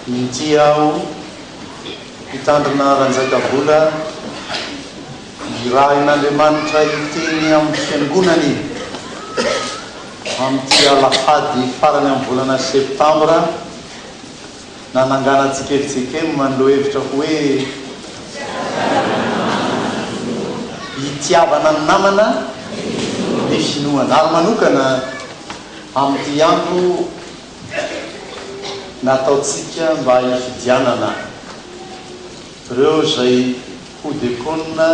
minty aho hitandrina ranjaka-bola irahin'Andriamanitra iteny amin'ny fiangonany amin'ity alahady farany amin'ny volana septambra nananganatsika eritsekemy manlo hevitra hoe hitiavana ny namana ny finoana ary manokana amin'ity andro nataotsika mba hifidianana ireo zay hodekona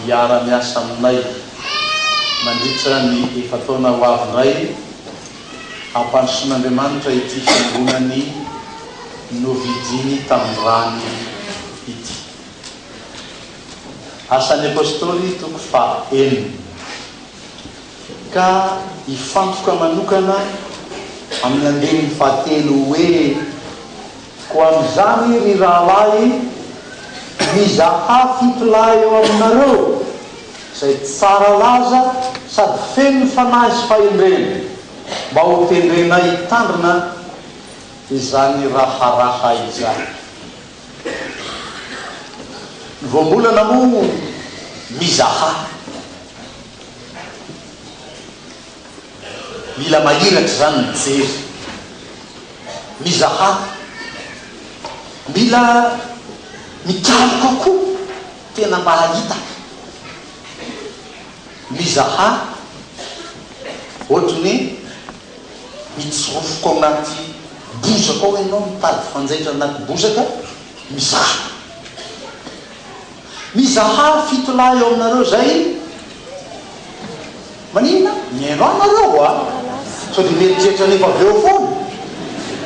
hiara-miasa aminay mandritra ny efataona ho avindray hampandrosoan'Andriamanitra ity fiangonany novidiny tamin'ny rany ity. Asan'ny apôstôly toko faha-enina ka hifantoka manokana amin'ny andininy fahatelo hoe ko amin'izany ry rahalahy mizaha fitolahy eo aminareo izay tsara laza sady feno fanahy sy fahendrena mba ho tendrenay hitandrina izany raharaha izany. Ny voambolana moa mizaha mila mahiratra zany mijery, mizaha mila mikaloka koa tena mba hahita, mizaha ohatrany mitsofoka ao anaty bozaka ao ianao mitady fanjaitra anaty bozaka mizaha, mizaha fitolahy eo aminareo zay maninona miaino anareo a so de mieritreritra nefa avy eo foana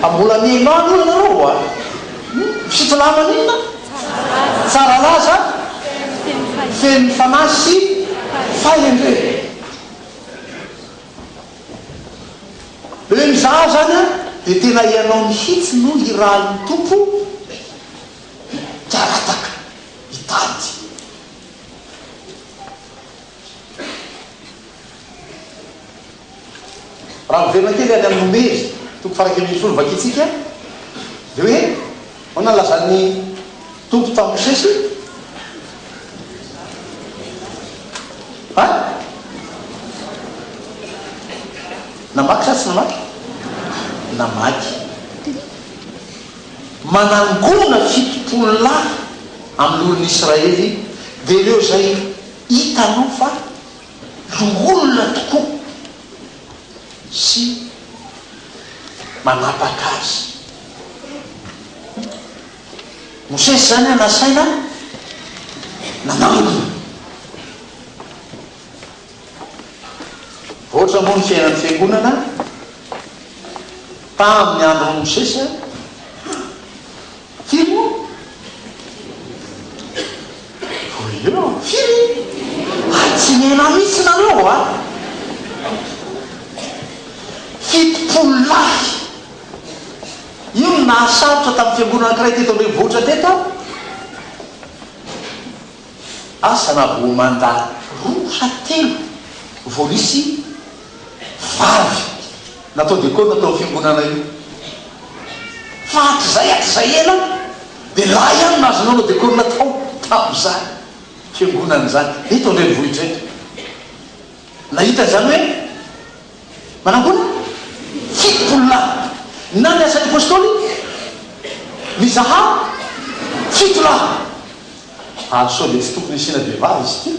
ambola miaino ano ianareo a fitolahy maninona tsara laza feno fanahy sy fahendrena. Le mizaha zany a de tena ianao mihitsy no irahan'ny tompo karataka hitady. Raha miverina kely any amin'ny nomery tompo farakely folo vakitsika de hoe hoana lazan'ny tompo tamin'ny Mosesy namaky sa tsy namaky? Namaky. Manangona fitopolo lahy amin'ny olon'ny Israely de ireo zay hitanao fa olona tokoa sy manapaka azy. Mosesy zany a nasaina nanangona. Ohatra moa ny fiainan'ny fiangonana tamin'ny andron'ny Mosesy firy moa firy tsy miaina mihitsy nareo a fitopolo lahy io no nahasarotra tamin'ny fiangonana ankiray teto Ambohivohitra teto asa na vo mandany roa sa telo volisy vavy natao dekona natao fiangonana io fa hatrizay ela de lahy ihany nazonao no dekona natao tamin'izany fiangonana zany eto Andrenivohitra eto. Nahita zany hoe manangona fitopolo lahy na ny asan'ny apôstôly mizaha fito lahy so de tsy tokony isina vehivavy izy ty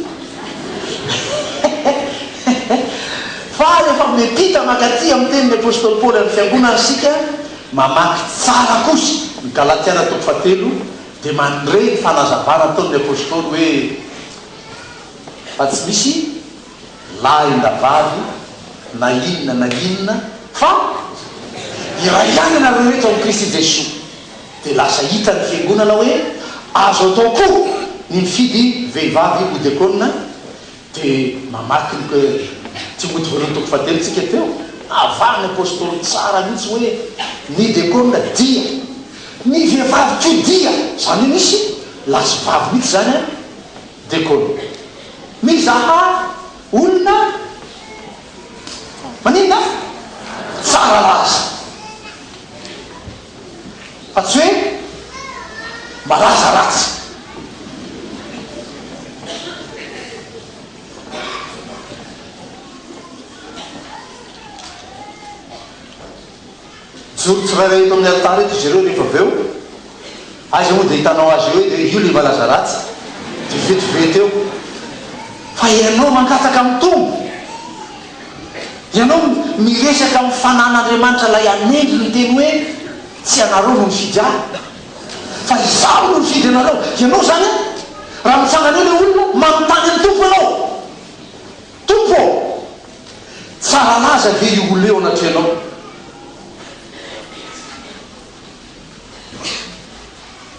fa efa mipita makaty amin'ny tenin'ny apôstôly Paoly amin'ny fiangonana sika mamaky tsara kosa ny Galatiana toko fahatelo de mandre ny fanazavana ataon'ny apôstôly hoe fa tsy misy lahy na vavy na inona fa iray ihany anareo rehetra amin'ny Kristy Jesosy. De lasa hita ny fiangonana hoe azo atao koa ny mifidy vehivavy ho dekona de mamaky ny Timoty voalohany toko fahatelo tsika teo avany apôstôly tsara mihitsy hoe ny dekona dia ny vehivavy ko dia zany misy lasy vavy mihitsy zany a dekona mizaha olona maninona tsara laza balaza ratsy. joro tsirairay eto amin'ny altara eto izy ireo rehefa avy eo aiza moa dia hitanao azy eo dia io le balaza ratsy dia vetivety eo fa ianao mankataka amin'ny tombo, ianao miresaka amin'ny fanan'Andriamanitra lay anendry ny teny hoe tsy anareo no mifidy ahy fa izaho no mifidy anareo. Ianao zany raha mitsangana eo le olona manontany amin'ny tompo ianao, tompo tsara laza ve io olona eo anatreanao?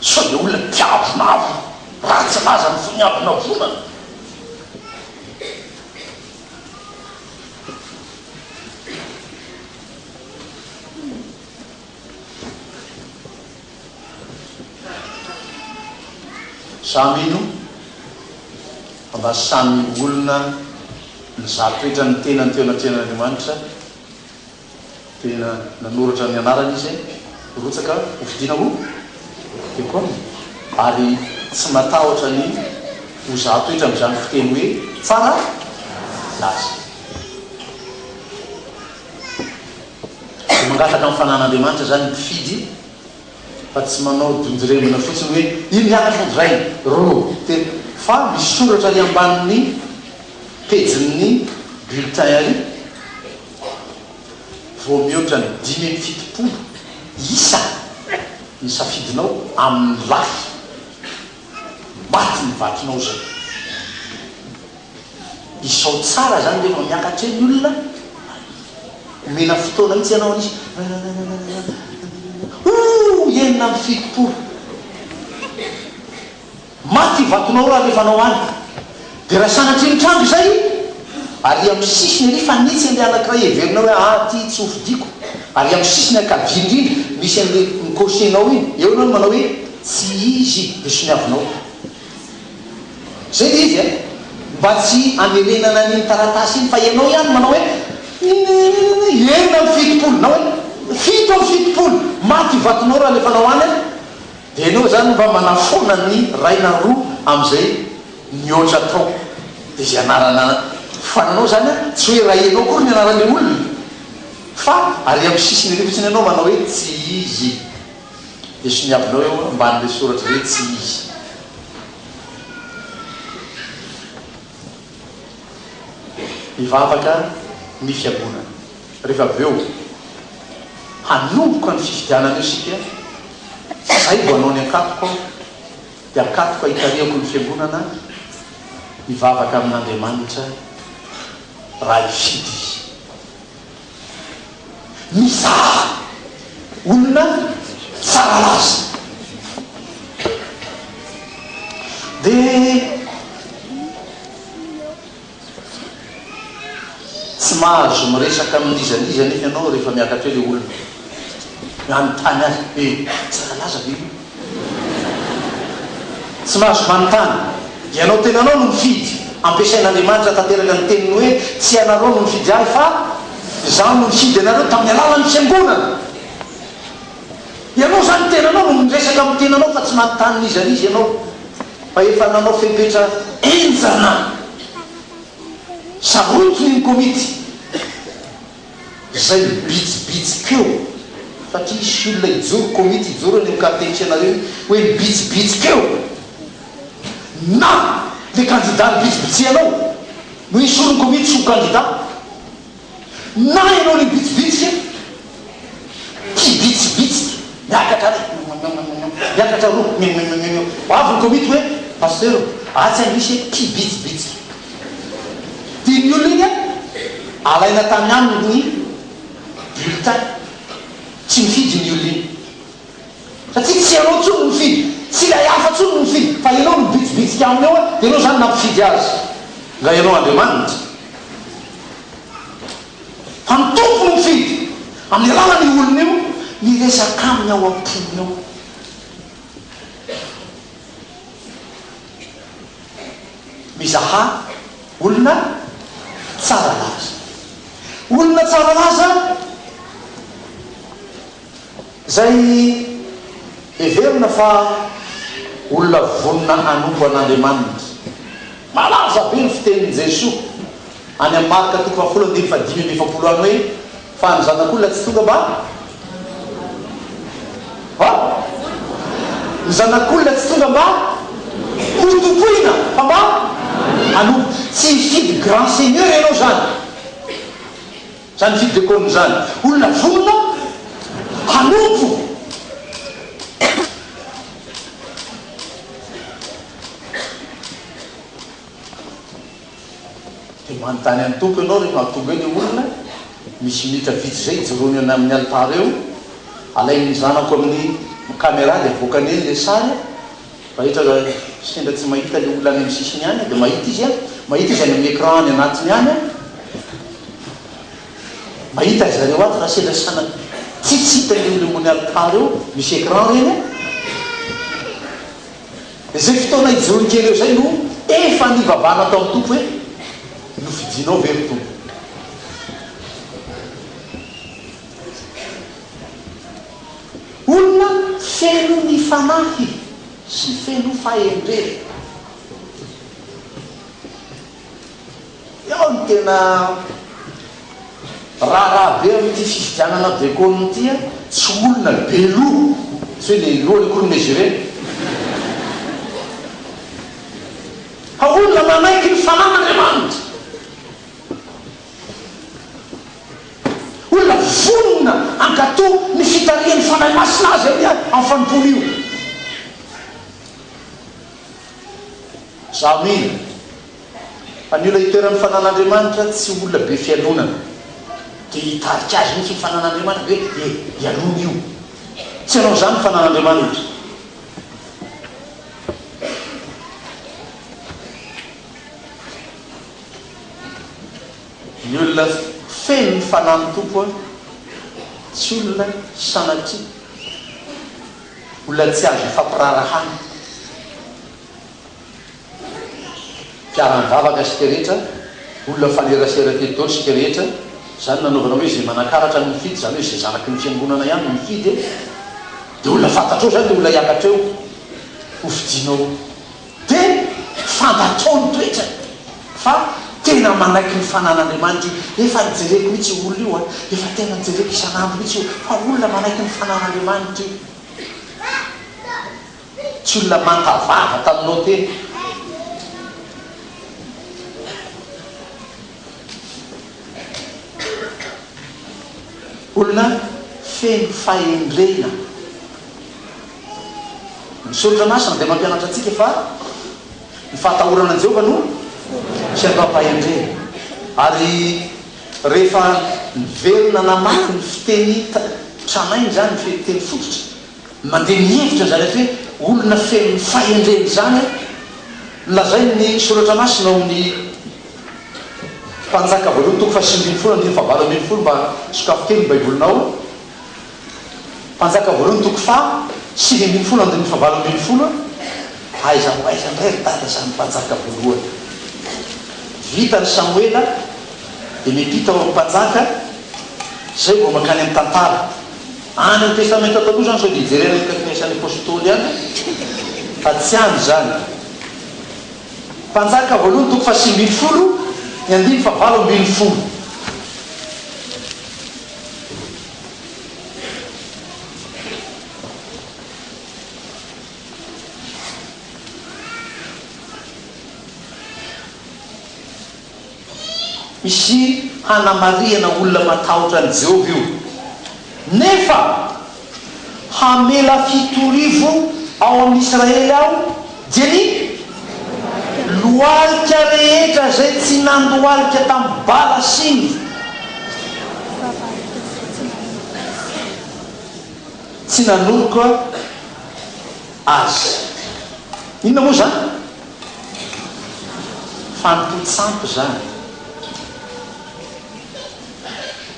so le olona mpiavonavo ratsy laza ny foniavona vonana. Samy ino mba samy olona nyzatoetra ny tena ny teo anatrehan'Andriamanitra, tena nanoratra ny anarany izy rotsaka hofidiana ho koa ary tsy matahotra ny ho zatoetra amin'izany fiteny hoe tsara laza. Mangataka amin'ny fanan'Andriamanitra zany mpifidy fa tsy manao donjiremina fotsiny hoe ino miakatra ondray ro tena, fa misy soratra ny ambanin'ny pejin'ny bulletin ary vao mihoatra ny 570 isa ny safidinao amin'ny lafy maty ny vatinao zay. Isao tsara zany rehefa miakatra eny olona omena fotoana mitsy ianao anisy enina amin'ny fitopolo maty vatonao raha rehefa anao any dia raha sanatry ny trano zay ary amin'ny sisiny ry fa nitsy an'le anankiray everinao hoe ty tsy hofidiko, ary amin'ny sisiny akavia indrindra misy an'le mikosenao iny eo anao manao hoe tsy izy dia soniavinao zay le izy mba tsy amerenana n'iny taratasy iny fa ianao ihany manao hoe enina amin'ny fitopolo na hoe fito amin'ny fitopolo maty vatonao raha lefa anao any dia ianao zany mba manafona ny raina roa amin'izay mihoatra tao. Dia izay anarana fananao zany tsy hoe raha ianao kory ny anaran'le olona fa ary amin'ny sisiny ry fotsiny ianao manao hoe tsy izy dia soniavinao eo amban'le soratra hoe tsy izy. Mivavaka ny fiangonana rehefa avy eo hanomboka ny fifidianana io sika zay vo anao ny akatoko dia akatoko hitariako ny fiangonana mivavaka amin'Andriamanitra raha ifidy izy. Mizaha olona tsara laza dia tsy mahazo miresaka amin'izaniza nefa ianao rehefa miakatra eo le olona manontany azy tsara laza be io, tsy mahazo manontany. Ianao tenanao no mifidy, ampiasain'Andriamanitra tanteraka ny teniny hoe tsy anareo no mifidy ahy fa zaho no mifidy anareo tamin'ny alalan'ny fiangonana. Ianao zany tenanao no miresaka amin'ny tenanao fa tsy manontany n'izaniza ianao fa efa nanao fepetra enjana sarotony ny komity zay bitsibitsikeo satria isy olona ijoro komity ijoro any mikatenitsanareo hoe bitsibitsikeo na le kandida ny bitsibitsianao no isy olony komity sy ho kandida na ianao le bitsibitsika kibitsibitsika miakatra miakatra roa avy ny komity hoe pasteur atsy any misy kibitsibitsika dia ny olona iny alaina tany aminy ny bulletin tsy mifidy ny olona iny satria tsy ianao tsony no mifidy, tsy ilay hafa tsony no mifidy fa ianao no bitsibitsika aminy eo dia ianao zany nampifidy azy nga ianao Andriamanitra fa ny tompo no mifidy amin'ny alalany olona io miresaka aminy ao am-pony ao. Mizaha olona tsara laza, olona tsara laza zay everina fa olona vonina anompo an'Andriamanitra. Malaza be ny fitenin'i Jesosy any amin'ny Marka 10:5-10 any hoe fa ny zanak'olona tsy tonga mba ny zanak'olona tsy tonga mba hotompoina fa mba anompo. Tsy mifidy grand seigneur ianao zany, zany fidy dekoniny zany. Olona vonina hanompo. dia manontany any tompo ianao rehefa mahatonga eny olona misy minitra vitsy zay jorony any amin'ny altara eo, alainy zanako amin'ny caméra dia avoakany eny le sary rahitra sendra tsy mahita le olona any amin'ny sisiny any dia mahita izy any amin'ny écran any anatiny any mahita zareo ato raha sendra sana tsitsita le olona ambony altara eo misy écran reny zay fotoana ijorony kely eo zay no efa nivavana tao amin'ny tompo hoe no fidinao very tompo. Olona feno ny fanahy sy feno fahendrena. Ao ny tena raharaha be amin'ity fifidianana dekoniny ity tsy olona be loha, tsy hoe le loha le kolo mesuré fa olona manaiky ny fanan'Andriamanitra. Olona vonina ankato ny fitarian'ny fanahy masina azy amin'ny fanompony io. Zaho mihina fa ny olona hitoeran'ny fanan'Andriamanitra tsy olona be fialonana dia hitarika azy mihitsy ny fanan'Andriamanitra hoe ialona io. Tsy anao zany ny fanan'Andriamanitra. Ny olona feno ny fanan'ny tompo tsy olona sanatria, olona tsy azo fampirarahana. Fiaran-davaka sika rehetra, olona fanerasera tetolo sika rehetra, zany nanaovana hoe zay manakaratra no mifidy, zany hoe zay zanaky ny fiangonana ihany no mifidy dia olona fantatrao zany dia olona hiakatra eo hofidinao dia fantatrao ny toetra fa tena manaiky ny fanan'Andriamanitra. Efa nijereko mihitsy olona io efa tena nijereko isan'andro mihitsy io fa olona manaiky ny fanan'Andriamanitra io. Tsy olona mantavava taminao tena. Olona feno fahendrena. Ny soratra masina dia mampianatra antsika fa ny fahatahorana Jehovah no sy ampampahendrena. Ary rehefa niverina namaky ny fiteny tranainy zany ny fiteny fototra mandeha mihevitra zany hoe olona feno fahendrena zany nylazai ny soratra masina ao amin'ny Mpanjaka voalohany toko 5:7-7 mba sokafo kely ny baibolinao. Mpanjaka voalohany toko 5:7-7 aiza ndray ry dada zany mpanjaka voalohany. Vita ny Samoela dia mipita ao amin'ny mpanjaka zay vao makany amin'ny tantara any amin'ny testamenta taloha zany sao dia ijerena ny kafinesan'ny apôstôly any fa tsy any zany. Mpanjaka voalohany toko 5:7 ny 5:7. Misy hanamariana olona matahotra ny Jehovah io nefa hamela fitorivo ao amin'ny Israely ao dia ny lohalika rehetra zay tsy nandohalika tamin'ny bala siny tsy nanoroko azy. Inona moa zany? Fanompotsampy zany.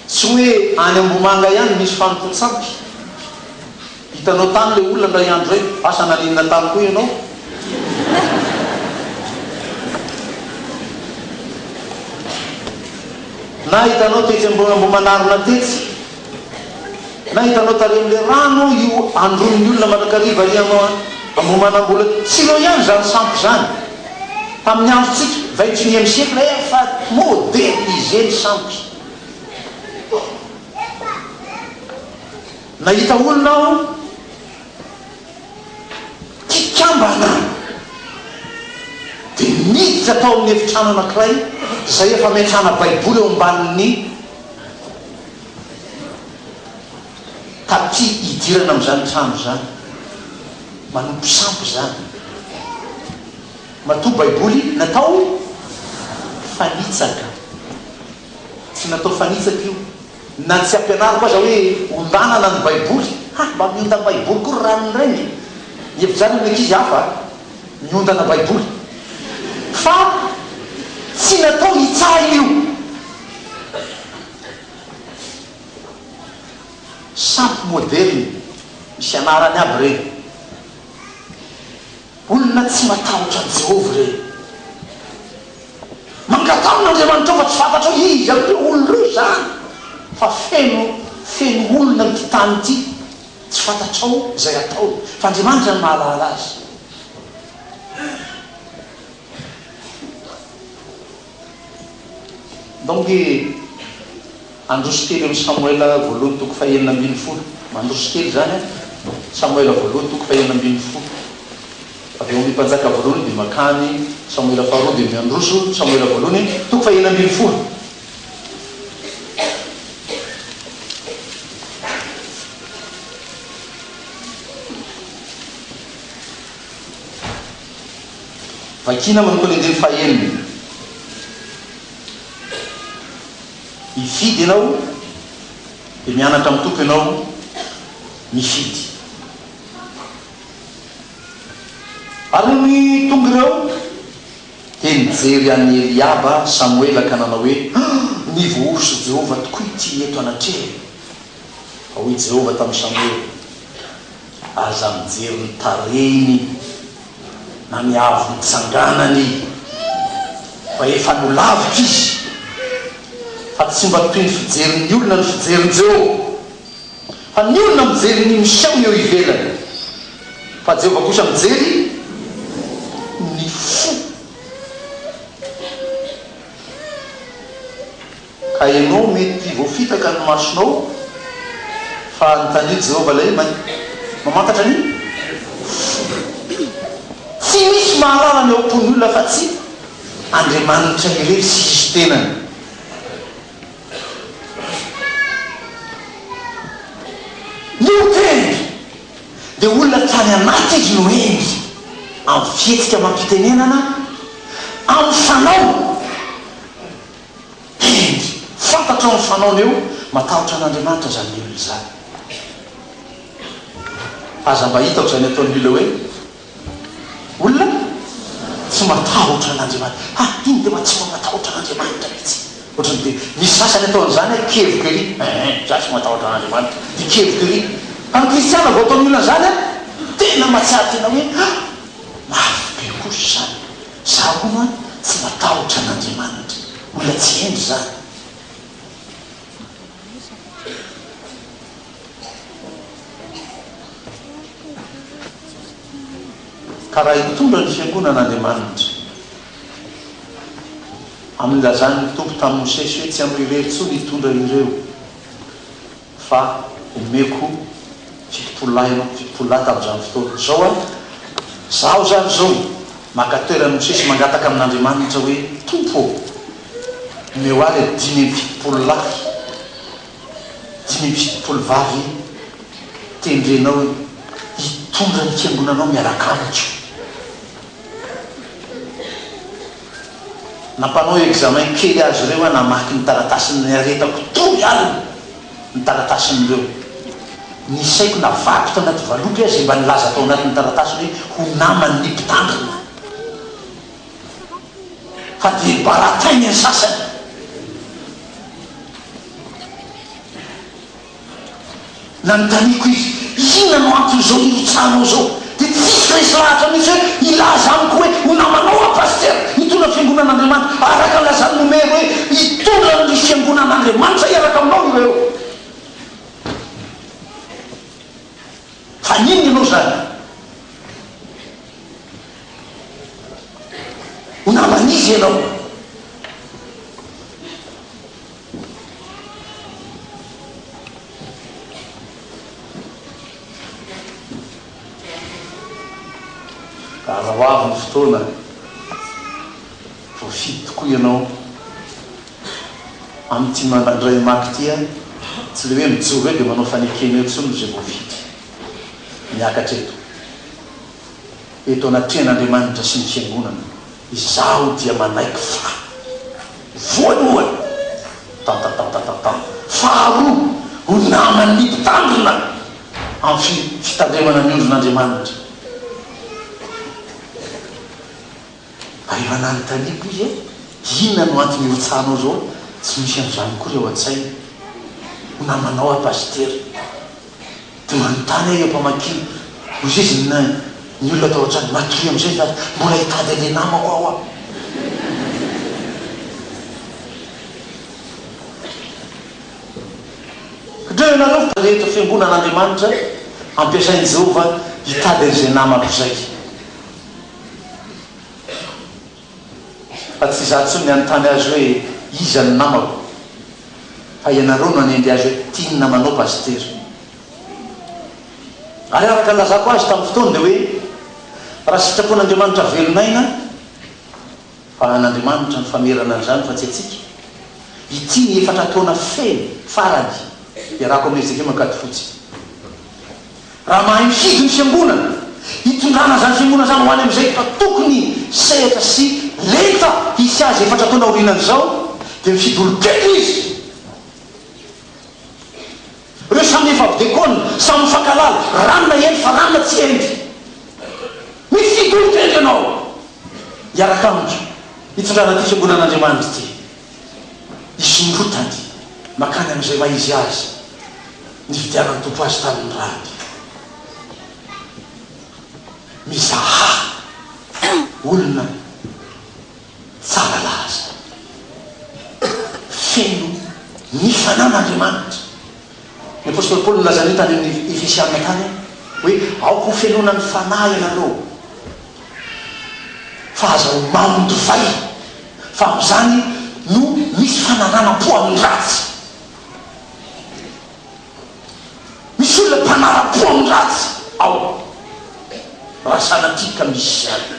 Tsy hoe any Ambomanga ihany misy fanompotsampy. Hitanao tany le olona ndray andro zay asa naninona tany koa ianao. Na hitanao tetsy Ambomanarina tetsy, na hitanao tary amin'le rano io andron'ny olona manakariva arianao amomanam-bola tsilo ihany zany sampy zany tamin'ny androtsika 21e siècle fa moderne izy eny sampy. Nahita olona aho tikambana dia miditra tao amin'ny efitrano anankiray zay efa miatrana baiboly eo ambanin'ny tapy idirana amin'izany trano zany, manompo sampy zany. Matoa baiboly natao fanitsaka, tsy natao fanitsaka io na tsy ampianariko aza hoe ondanana ny baiboly. Mba miondana baiboly koa ranony reny efitrano ny ankizy hafa miondana baiboly, fa tsy natao hitsahy io. Sampy moderne misy anarany aby reny, olona tsy matahotra ny Jehovah reny, mangatan'Andriamanitra fa tsy fantatra hoe izy amin'ireo olona reo zany, fa feno olona ny tany ity tsy fantatrao zay atao, fa Andriamanitra ny mahalala azy. Donc androso kely amin'ny Samuel voalohany toko fahaenina ambin'ny folo, mandroso kely zany Samuel voalohany toko fahaenina ambin'ny folo, avy eo amin'ny mpanjaka voalohany dia makany Samuel faharoa dia miandroso Samuel voalohany toko fahaenina ambin'ny folo. Vakina manoko ny andiny fahaenina, hifidy ianao dia mianatra amin'ny tompo ianao mifidy. Ary ny tonga ireo dia nijery an'i Eliaba Samuela ka nanao hoe nivohoso Jehovah tokoa ity eto anatrehany. Fa hoy Jehovah tamin'ny Samuel, aza mijery ny tarehiny na miavo ny tsanganany fa efa nolavitra izy, fa tsy mba toy ny fijerin'ny olona ny fijerin'i Jehovah, fa ny olona mijery ny miseho eo ivelany, fa Jehovah kosa mijery ny fo. Ka ianao mety voafitaka ny masonao fa nitandriny Jehovah ilay mamantatra ny tsy misy mahalala ny eo am-pony olona fa tsy Andriamanitra irery sy izy tenany. Nio tendry dia olona tany anaty izy no endry amin'ny fihetsika mampitenenana amin'ny fanao endry fantatra amin'ny fanaony eo matahotra an'Andriamanitra zany olona zany. Aza mba hitako zany ataon'ny olona hoe olona tsy matahotra an'Andriamanitra. Iny dia tsy matahotra an'Andriamanitra mihitsy. Ohatrany dia misy sasany ataon'izany kevoka ery, za tsy matahotra an'Andriamanitra, dia kevoka ery. Amin'ny kristiana vao ataon'ny olona zany tena mahatsiaro tena hoe mafy be kosa zany, za koa tsy matahotra an'Andriamanitra, olona tsy endry zany. Ka raha hitondra ny fiangonan'Andriamanitra amin'ny lazany tompo tamin'ny Mosesy hoe tsy amirirery tsony hitondra ireo, fa omeko fitopolahy ianao, fitopolahy tamin'izany fotoana zao zaho zany zao maka toerany Mosesy mangataka amin'Andriamanitra hoe tompo meo aly 5 fitopolahy 5 fitopolvavy tendrenao hitondra ny fiangonanao miaraka amiko. Nampanao examen kely azy ireo namaky ny taratasiny aretako toy alina ny taratasin'ireo, ny saiko navaky tao anaty valopy azy mba nilaza tao anatin'ny taratasiny hoe ho namany ny mpitandrina, fa dia baratainy ny sasany. Nanotaniko izy inona no antony zao irotsanao zao, dia tsisy resy lahatra mihitsy hoe ilaza amiko hoe ho namanao a paster hitondra fiangonan'Andriamanitra araka lazany nomero hoe hitondra ny fiangonan'Andriamanitra iaraka aminao ireo. Fa ninona ianao zany? avy ny fotoana voafidy tokoa ianao amin'ity mandray maky tya tsy le hoe mijoro hoe dia manao fanekena eo tsony zay voafidy miakatra eto anatrehan'Andriamanitra sy ny fiangonana izaho dia manaiky fa voalohany faharoa ho namany mpitandrina amin'ny fitandremana ny ondron'Andriamanitra. Rehefa nanontaniako izy inona no antony hotsanao zao tsy misy an'izany koa reo an-tsaina ho namanao apastera dia manontany ahy eo mpamakiny ozy izy ny olona atao ohatrany matory am'izay fa mbola hitady ale namako ao aho. Kadreo ianareo rehetra fiangonan'Andriamanitra ampiasain'i Jehova hitady an'izay namako zay. Fa tsy za tsy mianontany azy hoe iza ny namako fa ianareo no anendry azy hoe tiany namanao pastera. Ary araka lazako azy tamin'ny fotoana dia hoe raha sitrapon'Andriamanitra velonaina fa an'Andriamanitra ny famerana an'izany fa tsy atsika ity ny efatra taona feno farany iarako amin'ny ezeke makady fotsiny raha mahay mifidy ny fiangonana hitondrana zany fiangonana zany ho any amin'izay fa tokony sehatra sy lenta hisy azy efatra taona orinan'izao dia mifidy olo-kely izy. Reo samy efa avdekona samy mifankalala ranona eny fa ranona tsy endy mifidy olo-kely ianao iaraka amindro hitondrana ty fiangonan'Andriamanitra ty isondrotany makany amin'izay maizy azy nividianany tompo azy tamin'ny rady mizaha olona tsara laza feno ny fanan'Andriamanitra. Ny apôstôly Paoly nylazany tany amin'ny Efesiana tany hoe aoko fenona ny fanahy ianareo fa aza ho mamondovay fa amin'izany no misy fananana-po amin'ny ratsy. Misy olona mpanara-po amin'ny ratsy ao raha sanatika misy zany.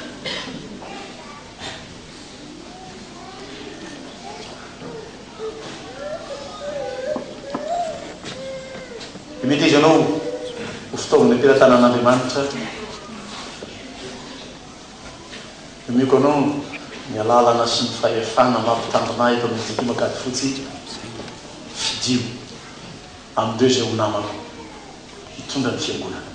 Mety izy ianao ho fitaovana am-pirantanan'Andriamanitra miko anao ny alalana sy ny fahefana mampitandrina eto amin'ny tiky makady fotsy fidio amin'ireo zay ho namanao hitondra ny fiangonana.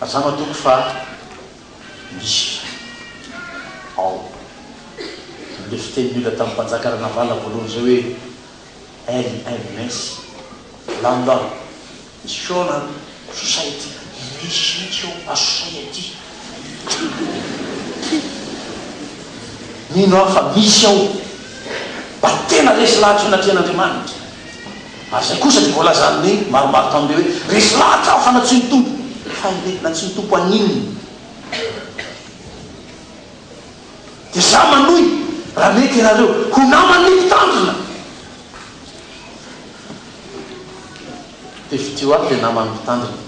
Aza matoko fa misy ao le fiteny mila tamin'ny mpanjaka Ranavala voalohany zao hoe LMS London National Society Mission Society nino aho fa misy ao mba tena resy lahatra natrehan'Andriamanitra ary zay kosa tsy voalazany maromaro tamindreo hoe resy lahatra aho fa natsony tompo fa ilety natsony tompo aninony dia za manohy raha mety ianareo ho namany mpitandrina dia fitio ahy dia namany mpitandrina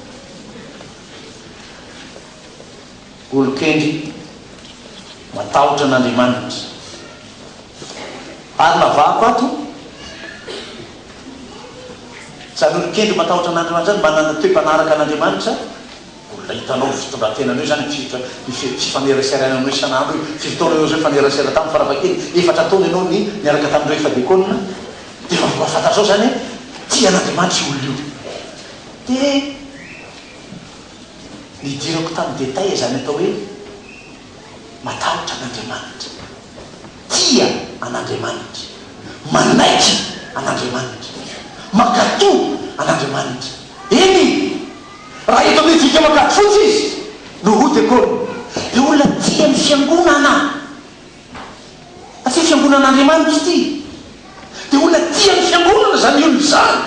olo-kendry matahotra an'Andriamanitra ary navako ato zany olo-kendry matahotra an'Andriamanitra zany manana toe-panaraka an'Andriamanitra olona hitanao fitondrantenanao zany fifaneraserainanao isan'andro fitoana eo zao fanerasera tamin'ny faravakely efatra taona ianao ny miaraka tamin'ireo efa dekona dia mahafantatra zao zany tia an'Andriamanitra olona io dia nidirako tamin'ny détail zany atao hoe matahotra an'Andriamanitra tia an'Andriamanitra manaiky an'Andriamanitra makato an'Andriamanitra eny raha eto amin'ny dika makato fotsy izy no ho dekona dia olona tia ny fiangonana satria fiangonan'Andriamanitra ity dia olona tia ny fiangonana zany olona zany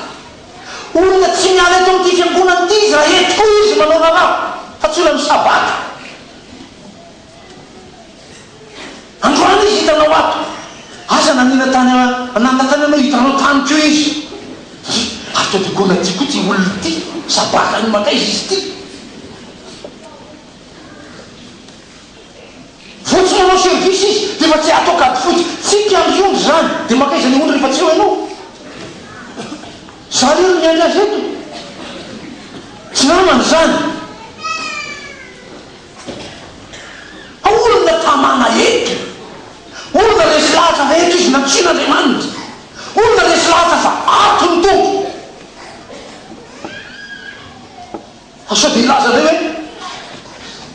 olona tsy miala eto amin'ity fiangonana ity izy raha etiko izy manao raha fa tsy olona misabata androany izy hitanao ato aza nanina tany nandatany anao hitanao tany keo izy atao dekona ty koa ty olona ty sabakany maka izy ty fotsy manao service izy dia fa tsy atao kady fotsy tsy tiandry ondry zany dia maka izy ny ondry rehefa tsy eo ianao zany io ny andry azy eto tsy namany zany olona tamana eto olona resy lahatra fa eto izy natsin'Andriamanitra olona resy lahatra fa atony tompo asa dia ilaza reo hoe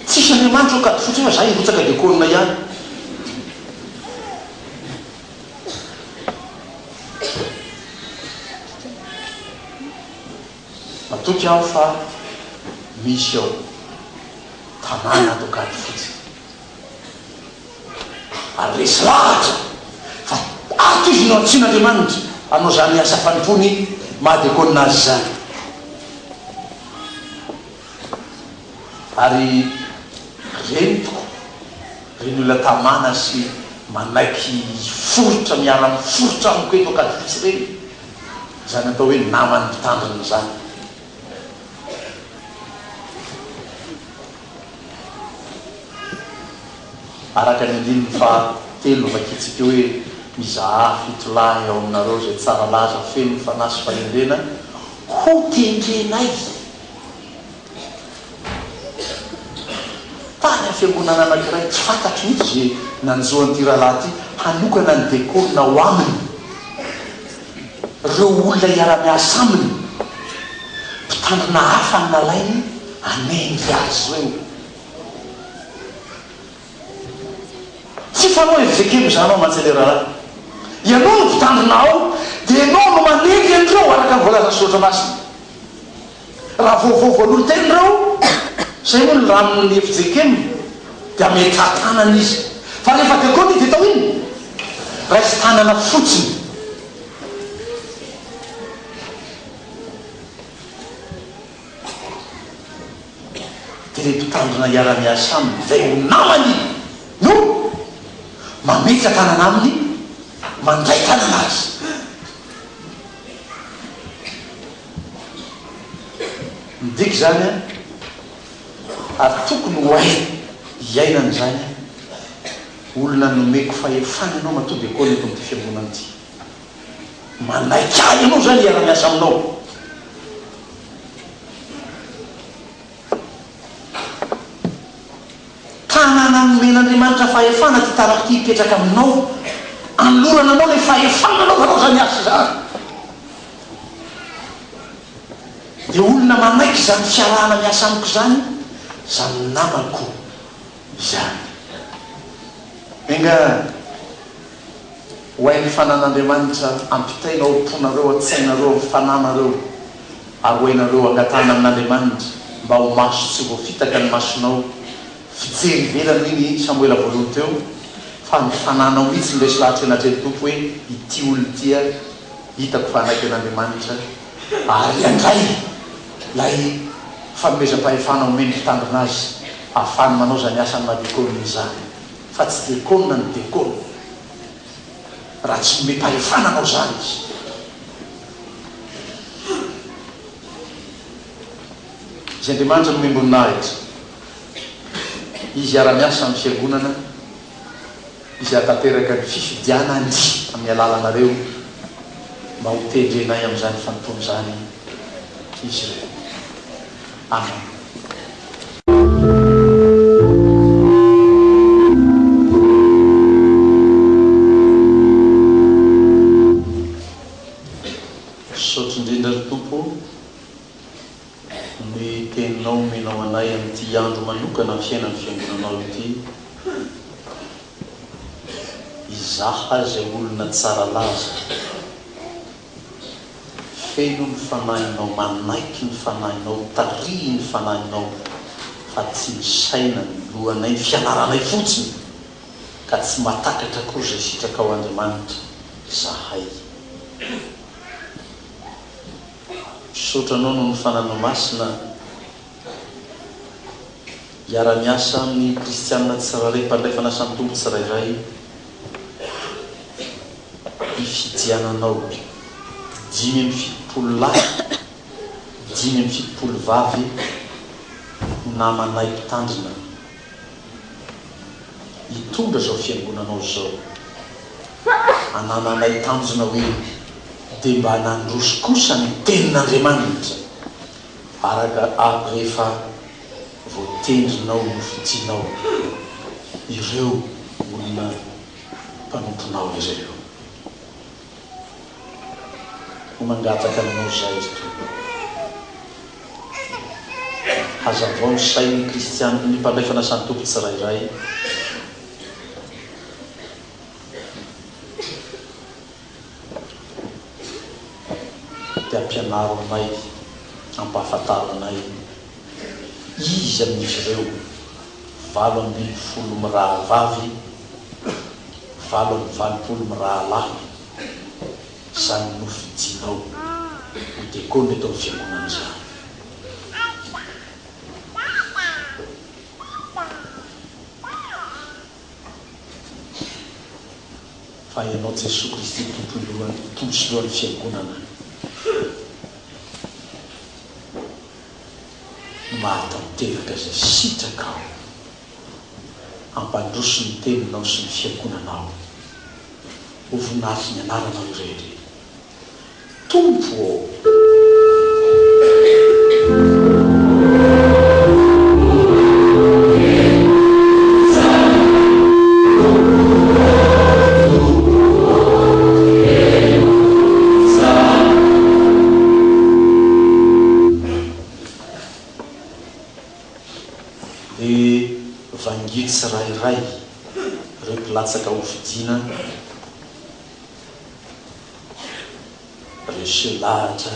tsisy Andriamanitra ao kady fotsy fa za hirotsaka dekonina ihany matoky aho fa misy ao tanàna atao kady fotsy ary resy lahatra fa ato izy no antsin'Andriamanitra anao zany asa fanimpony mahadekonina azy zany ary renitoko reny olona tamana sy manaiky forotra miara amin'ny forotra amiko eto kady fotsy reny zany atao hoe namany mpitandrina zany araka ny andininy fa telo vakitsika hoe mizaha fitolahy ao aminareo zay tsara laza feno fanasy fanendrena ho tendrenay tany a fiangonana anankiray tsy fantatry mihitsy zay nanjoan'ity rahalahy ty hanokana ny dekonina ho aminy reo olona iara-miasa aminy mpitandrina hafa ny nalainy anendy azy reo tsy fanao evzekemo zany ao mantsy le rahalahy ianao no mpitandrina ao dia ianao no manendy an'ireo araka ny voalaza sotra masina raha voavoan'olo tenyreo zay moa ny ranony efjekemo dia mety tanana izy fa rehefa dekony dia tao iny raisy tanana fotsiny dia le mpitandrina iara-miasa aminy zay ho namany no mametsa tanana aminy mandray tanana azy midiky zany a ary tokony ho hay iainany zany olona nomeko fahefana ianao matody ekony eto amity fiangonana ty manaiky ahy ianao zany iara-miasa aminao tanana nomen'Andriamanitra fahefana ty taraky ty hipetraka aminao anolorana anao le fahefana anao fanao zany asa zany dia olona manaiky zany fiarahana miasa amiko zany zany namako zany enga hoainy fanan'Andriamanitra ampitaina ao ponareo atsainareo fananareo ary hoainareo angatana amin'Andriamanitra mba ho maso tsy voafitaka ny masonao fijery velana iny Samoela voalohany teo fa ny fananao mihitsy ny resy lahatra anatreny tompo hoe ity olo tya hitako fanaiky an'Andriamanitra ary andray lay fanomezam-pahefana omeny mpitandrina azy ahafany manao zany asany mahadekonina zany fa tsy dekonina ny dekonina raha tsy mepahefana anao zany izy izy Andriamanitra nomemboninahitra izy ara-miasa amin'ny fiangonana izy atateraka ny fifidiana ny amin'ny alalanareo mba ho tendrenay amin'izany fanontony zany izy reo amen. Sotro indrindra ry tompo ny teninao menao anay amin'ity andro manokana amin'ny fiainan'ny fiangonanao ity izaha zay olona tsara laza feno ny fanahinao manaiky ny fanahinao tarihy ny fanahinao fa tsy misaina ny lohanay ny fianaranay fotsiny ka tsy matakatra koa zay sitraka ao Andriamanitra zahay sotranao no ny fananao masina iara-miasa amin'ny kristianina tsirairay mpandray fanasany tompo tsirairay ifidiananao 5 lahy 5 vavy namanay mpitandrina hitondra zao fiangonanao zao anananay tanjona hoe dia mba nandroso kosa ny tenin'Andriamanitra araka aby rehefa voatendrinao no fidinao ireo olona mpanomponao ireo ho mangataka aminao zay izy to hazavao ny sain'ny kristiany ny mpandray fanasany tompo tsirairay dia ampianaro anay ampahafantaranay izy amin'izy ireo 80 miraha vavy 80 miraha lahy zany no fidinao ho dekony atao ny fiangonan'izany fa ianao Jesosy Kristy tomponsolohan'ny fiangonana mahatanteraka zay sitraka ao ampandroso ny teninao sy ny fiangonanao ho voninahitry ny anaranao irery tompo tsirairay reo mpilatsaka ho fidina reo selahatra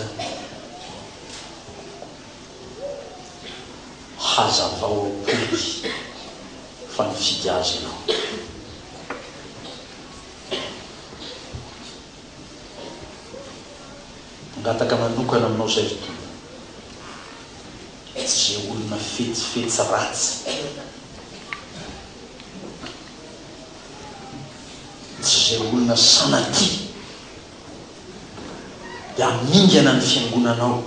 hazavao apoly fa nifidy azy ianao ngataka manokana aminao zay fotoana tsy zay olona fetsifetsy ratsy tsy zay olona sanaty dia mingana ny fiangonanao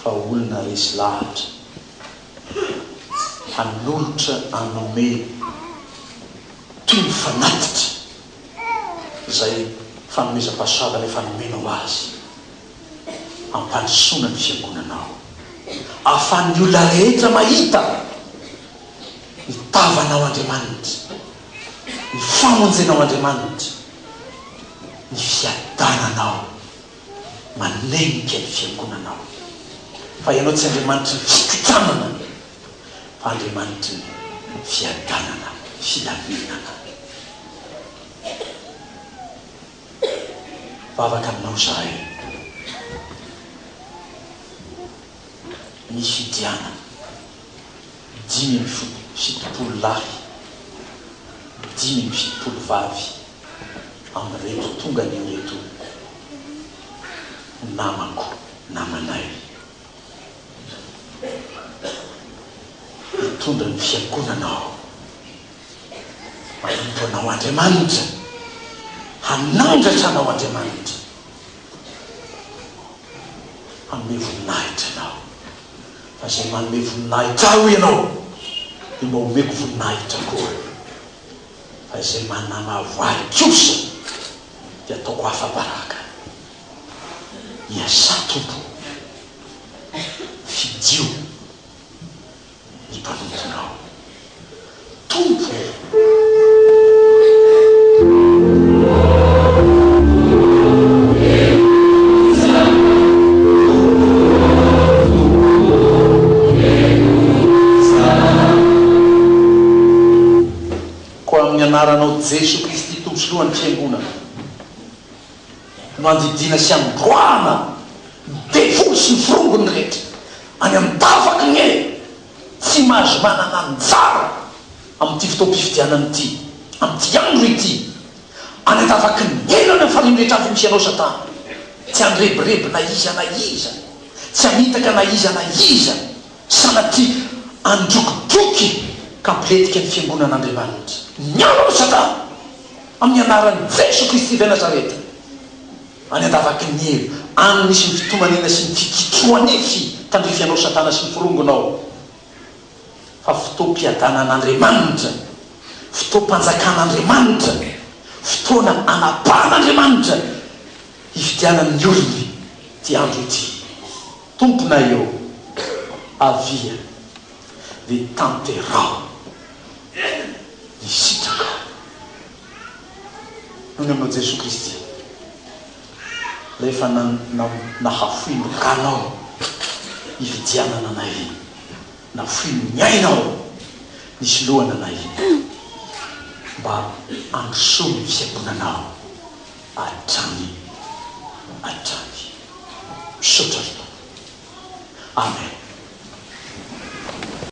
fa olona resy lahatra hanolotra anome toy ny fanatitra zay fanomezam-pahasoavana efa nomenao azy ampandrosoana ny fiangonanao ahafahan'ny olona rehetra mahita ny tavanao Andriamanitra ny famonjenao Andriamanitra ny fiadananao manenika ny fiangonanao fa ianao tsy Andriamanitra ny fikitranana fa Andriamanitra ny fiadanana filaminana vavaka aminao zahay misy fidiana 5 lahy 5 vavy amin'reto tonga ny reto namako namanay hitondra ny fiangonanao manompo anao Andriamanitra hanandratra anao Andriamanitra hanome voninahitra anao fa zay manome voninahitra ao ianao dia mba homeko voninahitra koa fa zay manamavaly kosa dia ataoko hafabaraka iasa tompo fidio ny mpanomponao tompo anaranao Jesosy Kristy tomponsolohan'ny fiangonana no andidina sy androana devoly sy ny firongony rehetra any amin'ny tavaky ny tsy mahazo manana anjara amin'ity fotoam-pifidianana ity amin'ity andro ity any an-tavaky ny elana fariny rehetra avy misy anao Satana tsy andrebireby na iza na iza tsy amitaka na iza na iza sanaty androkodroky kampiletika ny fiangonan'Andriamanitra. Nianao Satana amin'ny anaran'i Jesu Kristy ve Nazareta any andavaky ny elo any misy ny fitomanena sy ny fikitroanify tandrifianao Satana sy ny firongonao. Fa fotoam-piadanan'Andriamanitra, fotoam-panjakan'Andriamanitra, fotoana anapahan'Andriamanitra hifidianan'ny olony ty andro ity. Tompona eo avia dia tanterao ny sitraka noho ny aminao Jesu Kristy. Rehefa nahafoino kanao hividianana anay, nafoino ny ainao nisy lohana anay mba androsoa ny fiangonanao hatrany. Misaotra ry Amen.